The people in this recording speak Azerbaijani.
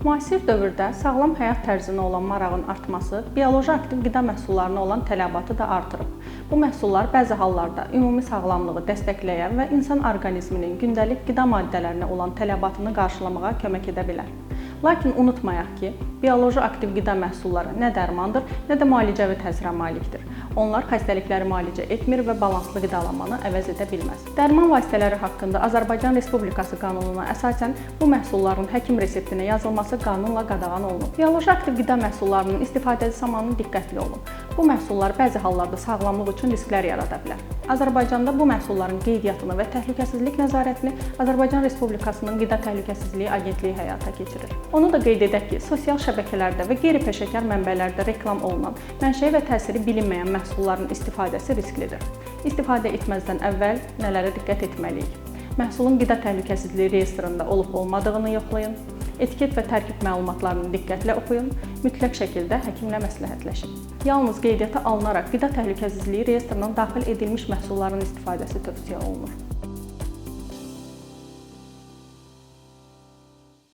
Müasir dövrdə sağlam həyat tərzinə olan marağın artması bioloji aktiv qida məhsullarına olan tələbatı da artırıb. Bu məhsullar bəzi hallarda ümumi sağlamlığı dəstəkləyən və insan orqanizminin gündəlik qida maddələrinə olan tələbatını qarşılamağa kömək edə bilər. Lakin unutmayaq ki, bioloji aktiv qida məhsulları nə dərmandır, nə də müalicəvi təsirə malikdir. Onlar xəstəlikləri müalicə etmir və balanslı qidalanmanı əvəz edə bilməz. Dərman vasitələri haqqında Azərbaycan Respublikası qanununa əsasən bu məhsulların həkim reseptinə yazılması qanunla qadağan olunub. Bioloji aktiv qida məhsullarının istifadəsi zamanı diqqətli olun. Bu məhsullar bəzi hallarda sağlamlıq üçün risklər yarada bilər. Azərbaycanda bu məhsulların qeydiyyatını və təhlükəsizlik nəzarətini Azərbaycan Respublikasının Qida Təhlükəsizliyi Agentliyi həyata keçirir. Onu da qeyd edək ki, sosial şəbəkələrdə və qeyri-peşəkar mənbələrdə reklam olunan, mənşəyi və təsiri bilinməyən məhsulların istifadəsi risklidir. İstifadə etməzdən əvvəl nələrə diqqət etməliyik? Məhsulun qida təhlükəsizliyi reyestrində olub-olmadığını yoxlayın. Etiket və tərkib məlumatlarını diqqətlə oxuyun, mütləq şəkildə həkimlə məsləhətləşin. Yalnız qeydiyyata alınaraq qida təhlükəsizliyi reyestrına daxil edilmiş məhsulların istifadəsi tövsiyə olunur.